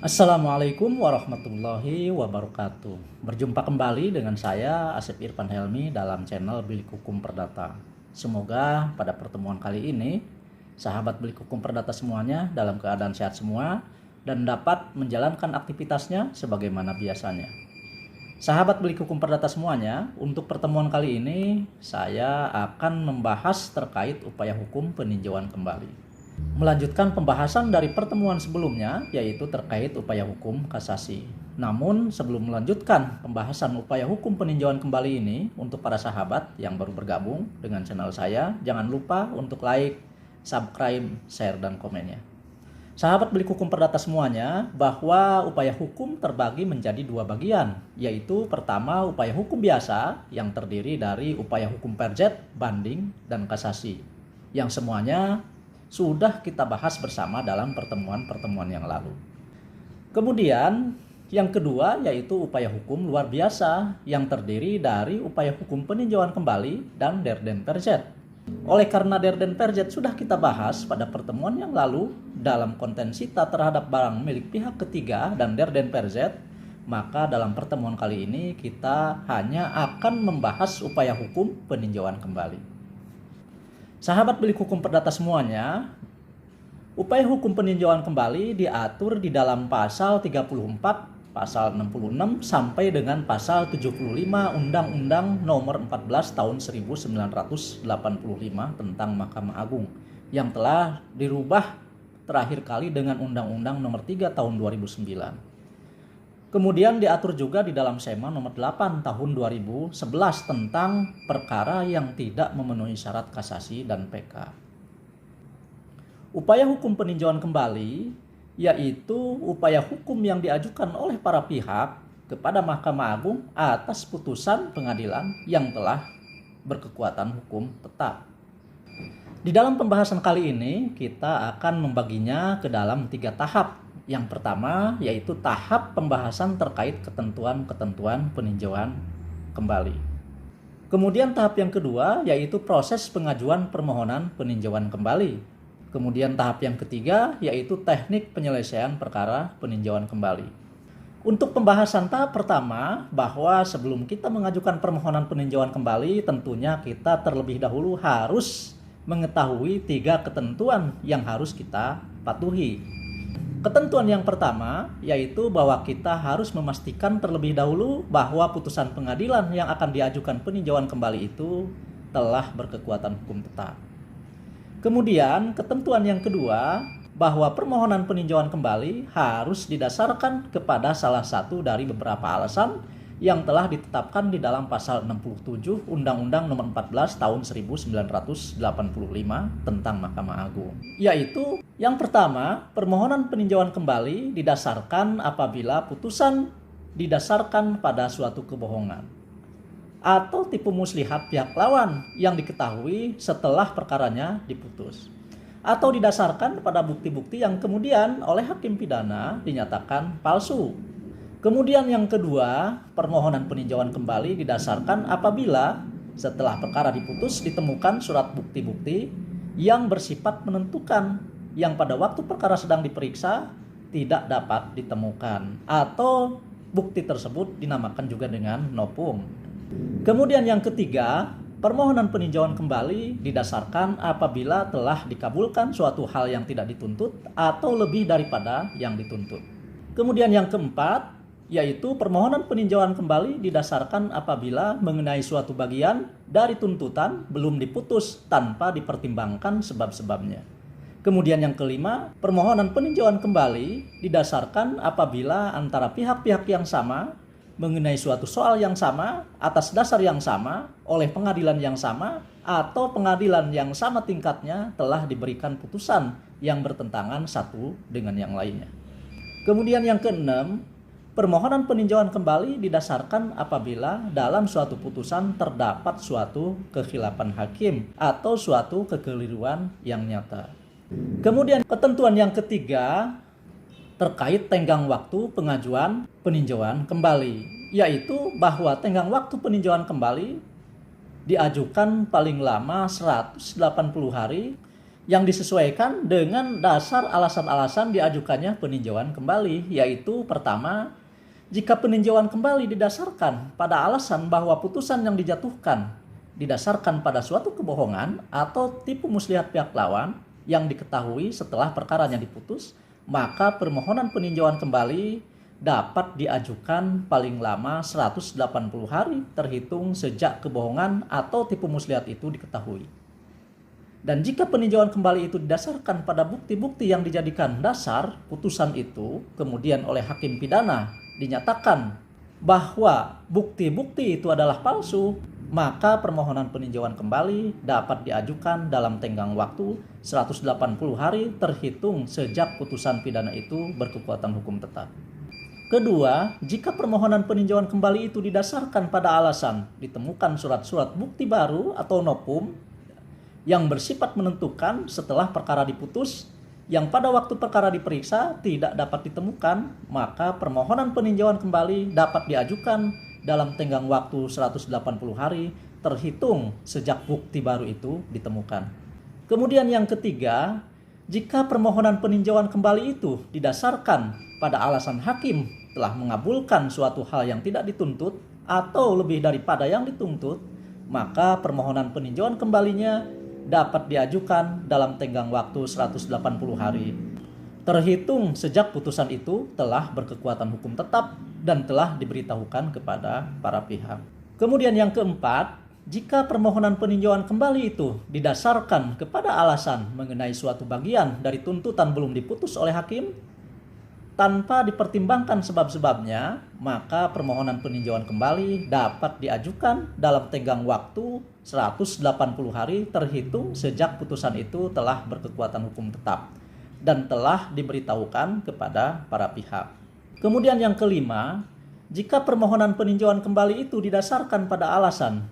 Assalamualaikum warahmatullahi wabarakatuh. Berjumpa kembali dengan saya Asep Irfan Helmi dalam channel Bilik Hukum Perdata. Semoga pada pertemuan kali ini sahabat Bilik Hukum Perdata semuanya dalam keadaan sehat semua dan dapat menjalankan aktivitasnya sebagaimana biasanya. Sahabat Bilik Hukum Perdata semuanya, untuk pertemuan kali ini saya akan membahas terkait upaya hukum peninjauan kembali. Melanjutkan pembahasan dari pertemuan sebelumnya, yaitu terkait upaya hukum kasasi. Namun sebelum melanjutkan pembahasan upaya hukum peninjauan kembali ini, untuk para sahabat yang baru bergabung dengan channel saya, jangan lupa untuk like, subscribe, share, dan komennya. Sahabat Bilik Hukum Perdata semuanya, bahwa upaya hukum terbagi menjadi dua bagian, yaitu pertama upaya hukum biasa yang terdiri dari upaya hukum perjet, banding, dan kasasi, yang semuanya sudah kita bahas bersama dalam pertemuan-pertemuan yang lalu. Kemudian yang kedua yaitu upaya hukum luar biasa yang terdiri dari upaya hukum peninjauan kembali dan derden perjet. Oleh karena derden perjet sudah kita bahas pada pertemuan yang lalu dalam konten sita terhadap barang milik pihak ketiga dan derden perjet, maka dalam pertemuan kali ini kita hanya akan membahas upaya hukum peninjauan kembali. Sahabat Bilik Hukum Perdata semuanya, upaya hukum peninjauan kembali diatur di dalam pasal 34, pasal 66 sampai dengan pasal 75 Undang-Undang Nomor 14 Tahun 1985 tentang Mahkamah Agung yang telah dirubah terakhir kali dengan Undang-Undang Nomor 3 Tahun 2009. Kemudian diatur juga di dalam SEMA nomor 8 tahun 2011 tentang perkara yang tidak memenuhi syarat kasasi dan PK. Upaya hukum peninjauan kembali yaitu upaya hukum yang diajukan oleh para pihak kepada Mahkamah Agung atas putusan pengadilan yang telah berkekuatan hukum tetap. Di dalam pembahasan kali ini kita akan membaginya ke dalam 3 tahap. Yang pertama yaitu tahap pembahasan terkait ketentuan-ketentuan peninjauan kembali. Kemudian tahap yang kedua yaitu proses pengajuan permohonan peninjauan kembali. Kemudian tahap yang ketiga yaitu teknik penyelesaian perkara peninjauan kembali. Untuk pembahasan tahap pertama, bahwa sebelum kita mengajukan permohonan peninjauan kembali, tentunya kita terlebih dahulu harus mengetahui 3 ketentuan yang harus kita patuhi. Ketentuan yang pertama yaitu bahwa kita harus memastikan terlebih dahulu bahwa putusan pengadilan yang akan diajukan peninjauan kembali itu telah berkekuatan hukum tetap. Kemudian ketentuan yang kedua bahwa permohonan peninjauan kembali harus didasarkan kepada salah satu dari beberapa alasan yang telah ditetapkan di dalam pasal 67 Undang-Undang Nomor 14 Tahun 1985 tentang Mahkamah Agung. Yaitu yang pertama, permohonan peninjauan kembali didasarkan apabila putusan didasarkan pada suatu kebohongan atau tipu muslihat pihak lawan yang diketahui setelah perkaranya diputus, atau didasarkan pada bukti-bukti yang kemudian oleh hakim pidana dinyatakan palsu. Kemudian yang kedua, permohonan peninjauan kembali didasarkan apabila setelah perkara diputus ditemukan surat bukti-bukti yang bersifat menentukan yang pada waktu perkara sedang diperiksa tidak dapat ditemukan, atau bukti tersebut dinamakan juga dengan nopung. Kemudian yang ketiga, permohonan peninjauan kembali didasarkan apabila telah dikabulkan suatu hal yang tidak dituntut atau lebih daripada yang dituntut. Kemudian yang keempat, yaitu permohonan peninjauan kembali didasarkan apabila mengenai suatu bagian dari tuntutan belum diputus tanpa dipertimbangkan sebab-sebabnya. Kemudian yang kelima, permohonan peninjauan kembali didasarkan apabila antara pihak-pihak yang sama mengenai suatu soal yang sama, atas dasar yang sama, oleh pengadilan yang sama, atau pengadilan yang sama tingkatnya telah diberikan putusan yang bertentangan satu dengan yang lainnya. Kemudian yang keenam, permohonan peninjauan kembali didasarkan apabila dalam suatu putusan terdapat suatu kekhilafan hakim atau suatu kekeliruan yang nyata. Kemudian ketentuan yang ketiga terkait tenggang waktu pengajuan peninjauan kembali, yaitu bahwa tenggang waktu peninjauan kembali diajukan paling lama 180 hari yang disesuaikan dengan dasar alasan-alasan diajukannya peninjauan kembali, yaitu pertama, jika peninjauan kembali didasarkan pada alasan bahwa putusan yang dijatuhkan didasarkan pada suatu kebohongan atau tipu muslihat pihak lawan yang diketahui setelah perkaranya diputus, maka permohonan peninjauan kembali dapat diajukan paling lama 180 hari terhitung sejak kebohongan atau tipu muslihat itu diketahui. Dan jika peninjauan kembali itu didasarkan pada bukti-bukti yang dijadikan dasar putusan itu, kemudian oleh hakim pidana dinyatakan bahwa bukti-bukti itu adalah palsu, maka permohonan peninjauan kembali dapat diajukan dalam tenggang waktu 180 hari terhitung sejak putusan pidana itu berkekuatan hukum tetap. Kedua, jika permohonan peninjauan kembali itu didasarkan pada alasan ditemukan surat-surat bukti baru atau nopum yang bersifat menentukan setelah perkara diputus, yang pada waktu perkara diperiksa tidak dapat ditemukan, maka permohonan peninjauan kembali dapat diajukan dalam tenggang waktu 180 hari terhitung sejak bukti baru itu ditemukan. Kemudian yang ketiga, jika permohonan peninjauan kembali itu didasarkan pada alasan hakim telah mengabulkan suatu hal yang tidak dituntut atau lebih daripada yang dituntut, maka permohonan peninjauan kembalinya dapat diajukan dalam tenggang waktu 180 hari terhitung sejak putusan itu telah berkekuatan hukum tetap dan telah diberitahukan kepada para pihak. Kemudian yang keempat, jika permohonan peninjauan kembali itu didasarkan kepada alasan mengenai suatu bagian dari tuntutan belum diputus oleh hakim tanpa dipertimbangkan sebab-sebabnya, maka permohonan peninjauan kembali dapat diajukan dalam tenggang waktu 180 hari terhitung sejak putusan itu telah berkekuatan hukum tetap dan telah diberitahukan kepada para pihak. Kemudian yang kelima, jika permohonan peninjauan kembali itu didasarkan pada alasan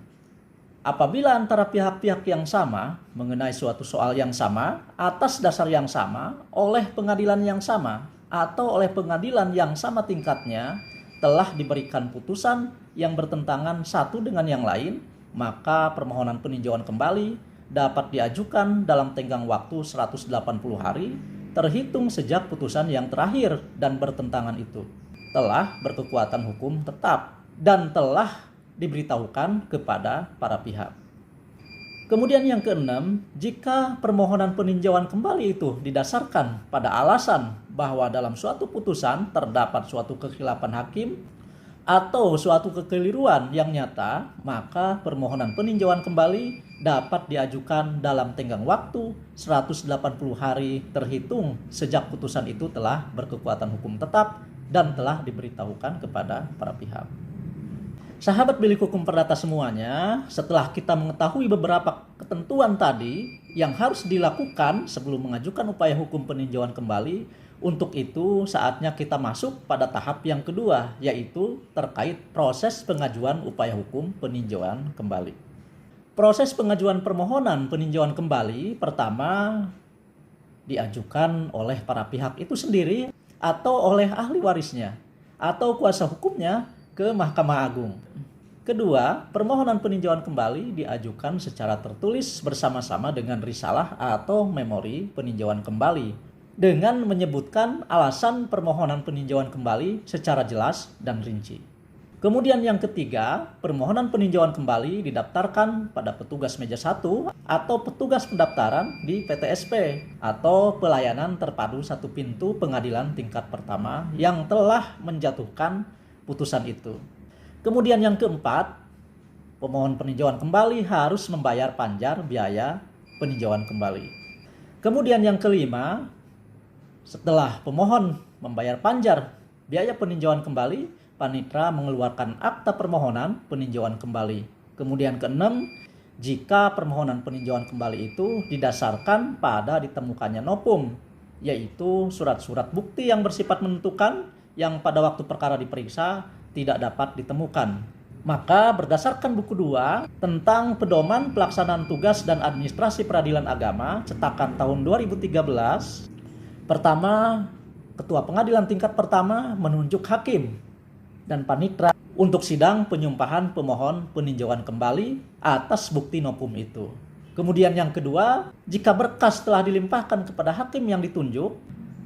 apabila antara pihak-pihak yang sama mengenai suatu soal yang sama atas dasar yang sama oleh pengadilan yang sama atau oleh pengadilan yang sama tingkatnya telah diberikan putusan yang bertentangan satu dengan yang lain, maka permohonan peninjauan kembali dapat diajukan dalam tenggang waktu 180 hari terhitung sejak putusan yang terakhir dan bertentangan itu telah berkekuatan hukum tetap dan telah diberitahukan kepada para pihak. Kemudian yang keenam, jika permohonan peninjauan kembali itu didasarkan pada alasan bahwa dalam suatu putusan terdapat suatu kekhilafan hakim atau suatu kekeliruan yang nyata, maka permohonan peninjauan kembali dapat diajukan dalam tenggang waktu 180 hari terhitung sejak putusan itu telah berkekuatan hukum tetap dan telah diberitahukan kepada para pihak. Sahabat bilik hukum perdata semuanya, setelah kita mengetahui beberapa ketentuan tadi yang harus dilakukan sebelum mengajukan upaya hukum peninjauan kembali, untuk itu saatnya kita masuk pada tahap yang kedua, yaitu terkait proses pengajuan upaya hukum peninjauan kembali. Proses pengajuan permohonan peninjauan kembali pertama diajukan oleh para pihak itu sendiri atau oleh ahli warisnya atau kuasa hukumnya ke Mahkamah Agung. Kedua, permohonan peninjauan kembali diajukan secara tertulis bersama-sama dengan risalah atau memori peninjauan kembali dengan menyebutkan alasan permohonan peninjauan kembali secara jelas dan rinci. Kemudian yang ketiga, permohonan peninjauan kembali didaftarkan pada petugas meja 1 atau petugas pendaftaran di PTSP atau pelayanan terpadu satu pintu pengadilan tingkat pertama yang telah menjatuhkan putusan itu. Kemudian yang keempat, pemohon peninjauan kembali harus membayar panjar biaya peninjauan kembali. Kemudian yang kelima, setelah pemohon membayar panjar biaya peninjauan kembali, panitra mengeluarkan akta permohonan peninjauan kembali. Kemudian keenam, jika permohonan peninjauan kembali itu didasarkan pada ditemukannya nopum, yaitu surat-surat bukti yang bersifat menentukan yang pada waktu perkara diperiksa tidak dapat ditemukan. Maka berdasarkan buku 2 tentang pedoman pelaksanaan tugas dan administrasi peradilan agama cetakan tahun 2013, pertama, ketua pengadilan tingkat pertama menunjuk hakim dan panitra untuk sidang penyumpahan pemohon peninjauan kembali atas bukti nopum itu. Kemudian yang kedua, jika berkas telah dilimpahkan kepada hakim yang ditunjuk,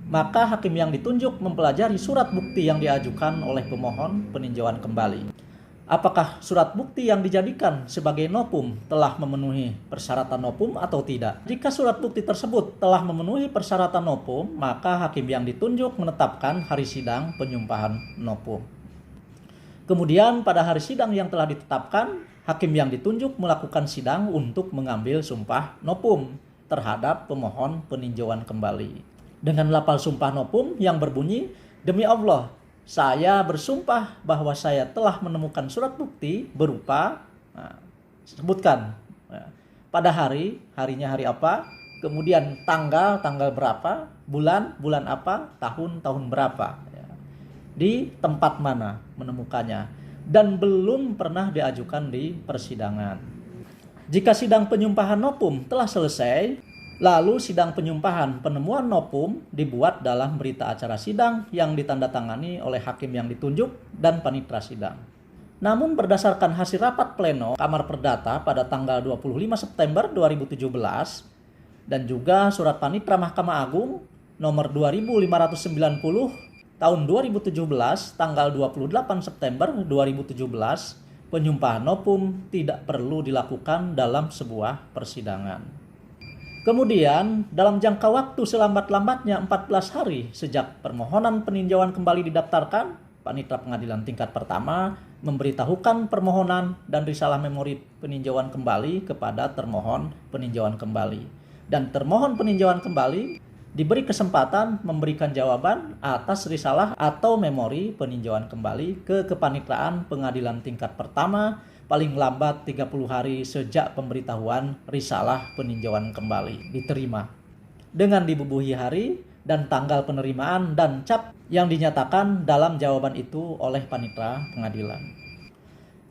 maka hakim yang ditunjuk mempelajari surat bukti yang diajukan oleh pemohon peninjauan kembali. Apakah surat bukti yang dijadikan sebagai nopum telah memenuhi persyaratan nopum atau tidak? Jika surat bukti tersebut telah memenuhi persyaratan nopum, maka hakim yang ditunjuk menetapkan hari sidang penyumpahan nopum. Kemudian pada hari sidang yang telah ditetapkan, hakim yang ditunjuk melakukan sidang untuk mengambil sumpah nopum terhadap pemohon peninjauan kembali. Dengan lafal sumpah nopum yang berbunyi, "Demi Allah, saya bersumpah bahwa saya telah menemukan surat bukti berupa," sebutkan pada harinya hari apa, kemudian tanggal berapa, bulan apa, tahun berapa, di tempat mana menemukannya, dan belum pernah diajukan di persidangan. Jika sidang penyumpahan nopum telah selesai, lalu sidang penyumpahan penemuan nopum dibuat dalam berita acara sidang yang ditandatangani oleh hakim yang ditunjuk dan panitera sidang. Namun berdasarkan hasil rapat pleno Kamar Perdata pada tanggal 25 September 2017 dan juga surat panitera Mahkamah Agung nomor 2590 tahun 2017 tanggal 28 September 2017, penyumpahan nopum tidak perlu dilakukan dalam sebuah persidangan. Kemudian, dalam jangka waktu selambat-lambatnya 14 hari sejak permohonan peninjauan kembali didaftarkan, Panitera Pengadilan Tingkat Pertama memberitahukan permohonan dan risalah memori peninjauan kembali kepada termohon peninjauan kembali. Dan termohon peninjauan kembali diberi kesempatan memberikan jawaban atas risalah atau memori peninjauan kembali ke Kepanitraan Pengadilan Tingkat Pertama paling lambat 30 hari sejak pemberitahuan risalah peninjauan kembali diterima, dengan dibubuhi hari dan tanggal penerimaan dan cap yang dinyatakan dalam jawaban itu oleh panitera pengadilan.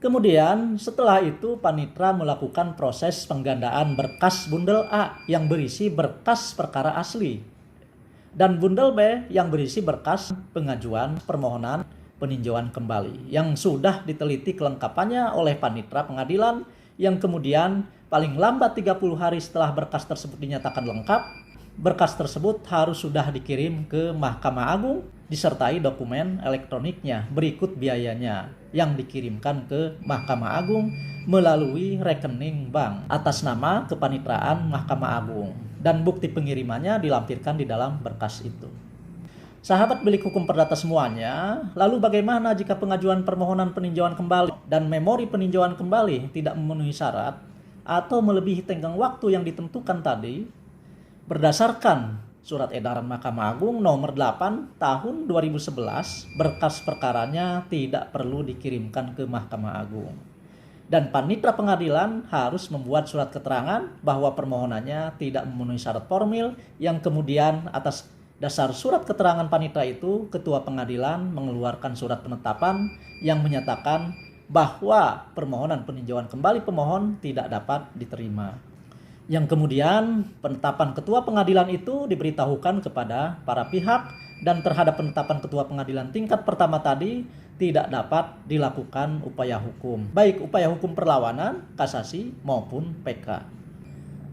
Kemudian setelah itu panitera melakukan proses penggandaan berkas bundel A yang berisi berkas perkara asli dan bundel B yang berisi berkas pengajuan permohonan peninjauan kembali yang sudah diteliti kelengkapannya oleh panitera pengadilan, yang kemudian paling lambat 30 hari setelah berkas tersebut dinyatakan lengkap, berkas tersebut harus sudah dikirim ke Mahkamah Agung disertai dokumen elektroniknya berikut biayanya yang dikirimkan ke Mahkamah Agung melalui rekening bank atas nama Kepanitraan Mahkamah Agung, dan bukti pengirimannya dilampirkan di dalam berkas itu. Sahabat bilik hukum perdata semuanya, lalu bagaimana jika pengajuan permohonan peninjauan kembali dan memori peninjauan kembali tidak memenuhi syarat atau melebihi tenggang waktu yang ditentukan tadi? Berdasarkan Surat Edaran Mahkamah Agung nomor 8 tahun 2011, berkas perkaranya tidak perlu dikirimkan ke Mahkamah Agung. Dan panitera pengadilan harus membuat surat keterangan bahwa permohonannya tidak memenuhi syarat formil, yang kemudian atas dasar surat keterangan panitera itu, Ketua Pengadilan mengeluarkan surat penetapan yang menyatakan bahwa permohonan peninjauan kembali pemohon tidak dapat diterima. Yang kemudian penetapan Ketua Pengadilan itu diberitahukan kepada para pihak, dan terhadap penetapan Ketua Pengadilan tingkat pertama tadi tidak dapat dilakukan upaya hukum, baik upaya hukum perlawanan, kasasi maupun PK.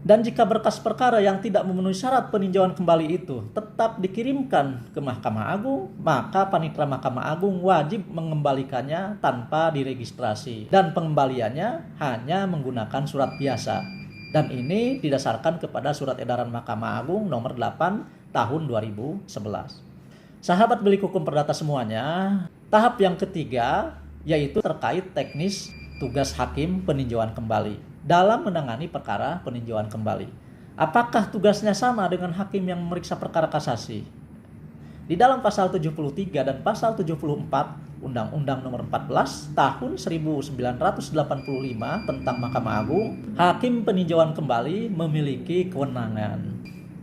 Dan jika berkas perkara yang tidak memenuhi syarat peninjauan kembali itu tetap dikirimkan ke Mahkamah Agung, maka panitera Mahkamah Agung wajib mengembalikannya tanpa diregistrasi, dan pengembaliannya hanya menggunakan surat biasa. Dan ini didasarkan kepada Surat Edaran Mahkamah Agung nomor 8 tahun 2011. Sahabat bilik hukum perdata semuanya, tahap yang ketiga yaitu terkait teknis tugas hakim peninjauan kembali dalam menangani perkara peninjauan kembali. Apakah tugasnya sama dengan hakim yang memeriksa perkara kasasi? Di dalam pasal 73 dan pasal 74 Undang-Undang Nomor 14 Tahun 1985 tentang Mahkamah Agung, hakim peninjauan kembali memiliki kewenangan.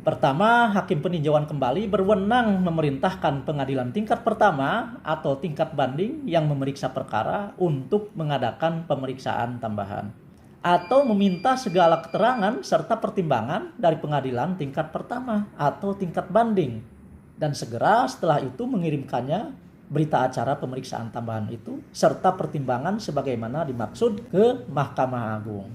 Pertama, hakim peninjauan kembali berwenang memerintahkan pengadilan tingkat pertama atau tingkat banding yang memeriksa perkara untuk mengadakan pemeriksaan tambahan, atau meminta segala keterangan serta pertimbangan dari pengadilan tingkat pertama atau tingkat banding, dan segera setelah itu mengirimkannya berita acara pemeriksaan tambahan itu serta pertimbangan sebagaimana dimaksud ke Mahkamah Agung.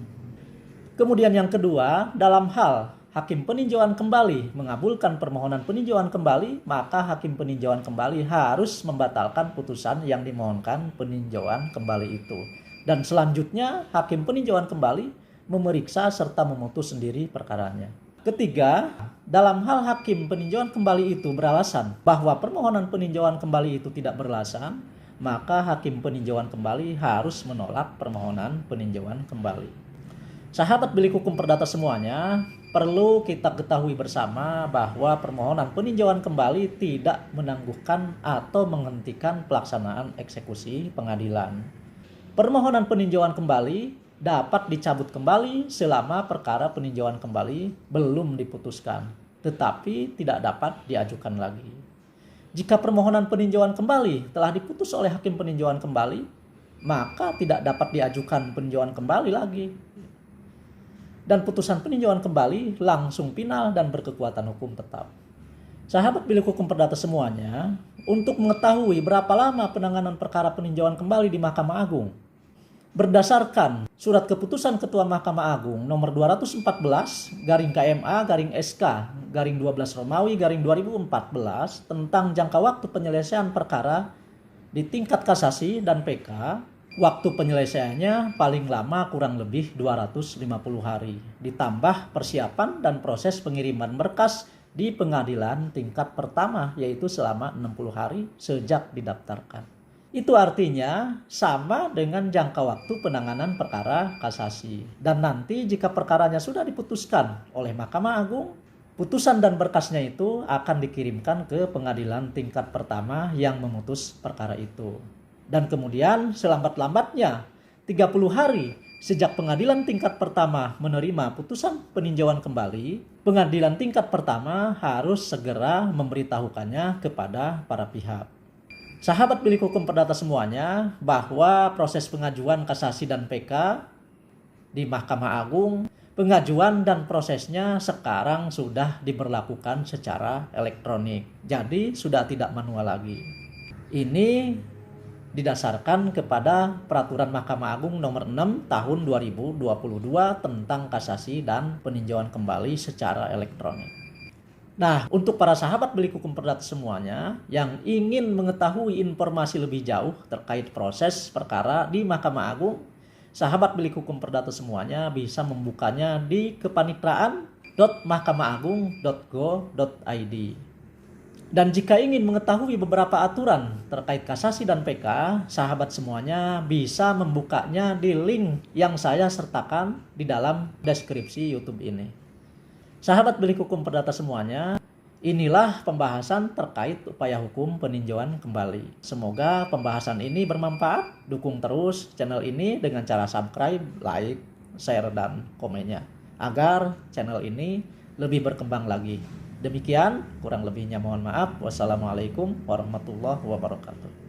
Kemudian yang kedua, dalam hal hakim peninjauan kembali mengabulkan permohonan peninjauan kembali, maka hakim peninjauan kembali harus membatalkan putusan yang dimohonkan peninjauan kembali itu. Dan selanjutnya, hakim peninjauan kembali memeriksa serta memutus sendiri perkaranya. Ketiga, dalam hal hakim peninjauan kembali itu beralasan bahwa permohonan peninjauan kembali itu tidak beralasan, maka hakim peninjauan kembali harus menolak permohonan peninjauan kembali. Sahabat bilik hukum perdata semuanya, perlu kita ketahui bersama bahwa permohonan peninjauan kembali tidak menangguhkan atau menghentikan pelaksanaan eksekusi pengadilan. Permohonan peninjauan kembali dapat dicabut kembali selama perkara peninjauan kembali belum diputuskan, tetapi tidak dapat diajukan lagi. Jika permohonan peninjauan kembali telah diputus oleh hakim peninjauan kembali, maka tidak dapat diajukan peninjauan kembali lagi. Dan putusan peninjauan kembali langsung final dan berkekuatan hukum tetap. Sahabat bilik hukum perdata semuanya, untuk mengetahui berapa lama penanganan perkara peninjauan kembali di Mahkamah Agung, berdasarkan surat keputusan Ketua Mahkamah Agung nomor 214 garing KMA garing SK garing 12 Romawi garing 2014 tentang jangka waktu penyelesaian perkara di tingkat kasasi dan PK, waktu penyelesaiannya paling lama kurang lebih 250 hari, ditambah persiapan dan proses pengiriman berkas di pengadilan tingkat pertama, yaitu selama 60 hari sejak didaftarkan. Itu artinya sama dengan jangka waktu penanganan perkara kasasi. Dan nanti jika perkaranya sudah diputuskan oleh Mahkamah Agung, putusan dan berkasnya itu akan dikirimkan ke pengadilan tingkat pertama yang memutus perkara itu. Dan kemudian selambat-lambatnya 30 hari sejak pengadilan tingkat pertama menerima putusan peninjauan kembali, pengadilan tingkat pertama harus segera memberitahukannya kepada para pihak. Sahabat bilik hukum perdata semuanya, bahwa proses pengajuan kasasi dan PK di Mahkamah Agung, pengajuan dan prosesnya sekarang sudah diberlakukan secara elektronik. Jadi sudah tidak manual lagi. Ini didasarkan kepada Peraturan Mahkamah Agung nomor 6 tahun 2022 tentang kasasi dan peninjauan kembali secara elektronik. Nah, untuk para sahabat bilik hukum perdata semuanya yang ingin mengetahui informasi lebih jauh terkait proses perkara di Mahkamah Agung, sahabat bilik hukum perdata semuanya bisa membukanya di kepanitraan.mahkamaagung.go.id. Dan jika ingin mengetahui beberapa aturan terkait kasasi dan PK, sahabat semuanya bisa membukanya di link yang saya sertakan di dalam deskripsi YouTube ini. Sahabat bilik hukum perdata semuanya, inilah pembahasan terkait upaya hukum peninjauan kembali. Semoga pembahasan ini bermanfaat. Dukung terus channel ini dengan cara subscribe, like, share, dan komennya, agar channel ini lebih berkembang lagi. Demikian, kurang lebihnya mohon maaf. Wassalamualaikum warahmatullahi wabarakatuh.